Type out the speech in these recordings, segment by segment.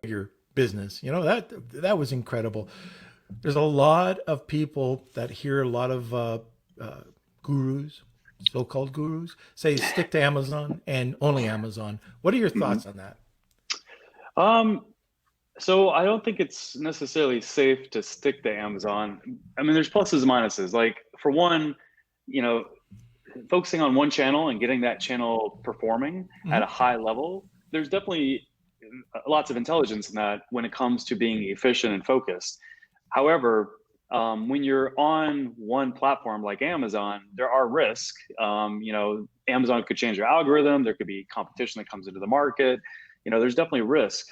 Your business, that was incredible. There's a lot of people that hear a lot of gurus, so-called gurus, say stick to Amazon and only Amazon. What are your Mhm. thoughts on that? Um, so I don't think it's necessarily safe to stick to Amazon. I mean, there's pluses and minuses. Like for one, you know, focusing on one channel and getting that channel performing at a Mhm. high level, there's definitely lots of intelligence in that when it comes to being efficient and focused. However, when you're on one platform like Amazon, there are risks. Amazon could change their algorithm. There could be competition that comes into the market. There's definitely risk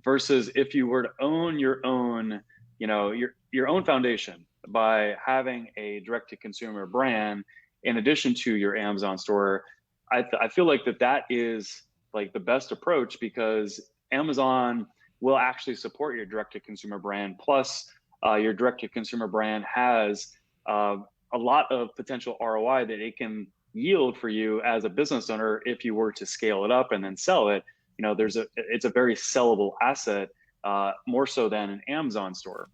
versus if you were to own your own, your own foundation by having a direct to consumer brand in addition to your Amazon store. I feel like that is like the best approach because Amazon will actually support your direct to consumer brand. Plus, your direct to consumer brand has uh, a lot of potential ROI that it can yield for you as a business owner if you were to scale it up and then sell it. It's a very sellable asset, more so than an Amazon store.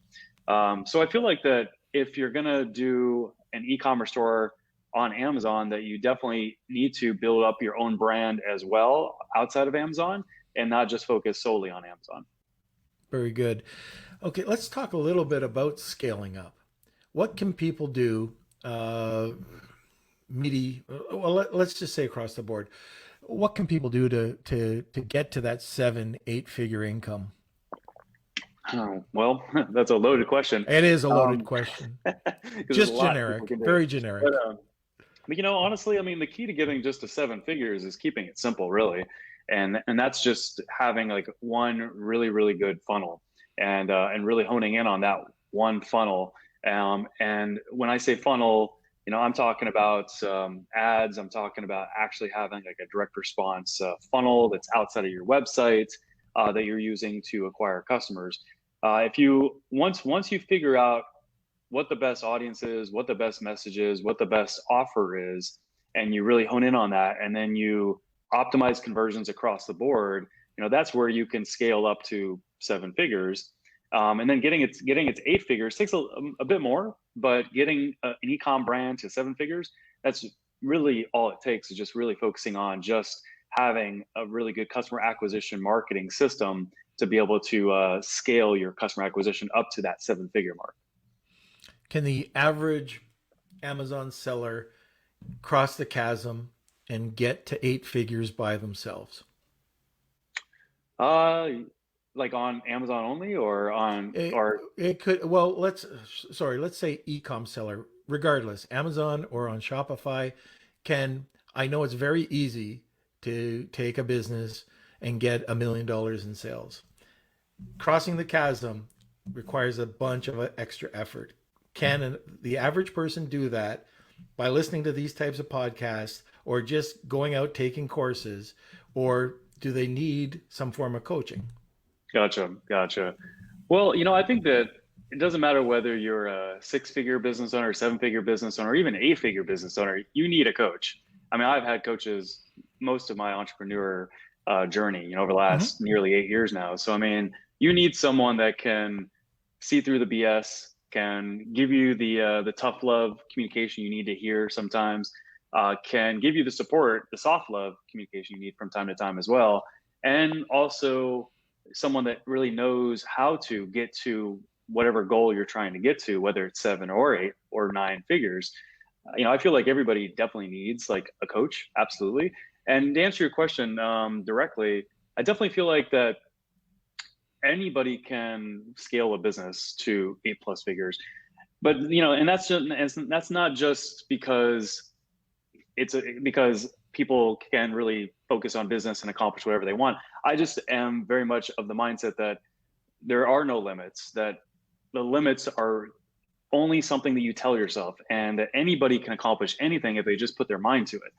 So I feel like that if you're gonna do an e-commerce store on Amazon, that you definitely need to build up your own brand as well outside of Amazon and not just focus solely on Amazon. Very good. Okay, let's talk a little bit about scaling up. What can people do? Let's just say across the board. What can people do to get to that 7, 8 figure income? Oh, well, that's a loaded question. It is a loaded Um, question. because there's a Just lot people generic, can do. very But generic. honestly, I mean, the key to getting just to seven figures is keeping it simple, really, and that's just having like one really really good funnel, and really honing in on that one funnel. And when I say funnel, I'm talking about ads. I'm talking about actually having like a direct response funnel that's outside of your website that you're using to acquire customers. If you once you figure out what the best audience is, what the best message is, what the best offer is, and you really hone in on that, and then you optimize conversions across the board, that's where you can scale up to seven figures. And then getting its eight figures takes a bit more, but getting an ecom brand to seven figures, that's really all it takes is just really focusing on just having a really good customer acquisition marketing system to be able to scale your customer acquisition up to that seven figure mark. Can the average Amazon seller cross the chasm and get to 8 figures by themselves? Uh, like on Amazon only or on It, or it could, well, let's say e-com seller, regardless, Amazon or on Shopify, can, I know it's very easy to take a business and get $1 million in sales. Crossing the chasm requires a bunch of extra effort. Can the average person do that by listening to these types of podcasts or just going out taking courses, or do they need some form of coaching? gotcha. Well, I think that it doesn't matter whether you're a six-figure business owner, seven-figure business owner, or even eight-figure business owner, you need a coach. I mean, I've had coaches most of my entrepreneur journey, over the Mhm. last nearly 8 years now. So, I mean, you need someone that can see through the BS, can give you the tough love communication you need to hear sometimes, can give you the support, the soft love communication you need from time to time as well, and also someone that really knows how to get to whatever goal you're trying to get to, whether it's seven or eight or nine figures. I feel like everybody definitely needs like a coach, absolutely. And to answer your question directly, I definitely feel like that anybody can scale a business to eight plus figures. But and that's not just because because people can really focus on business and accomplish whatever they want. I just am very much of the mindset that there are no limits, that the limits are only something that you tell yourself, and that anybody can accomplish anything if they just put their mind to it.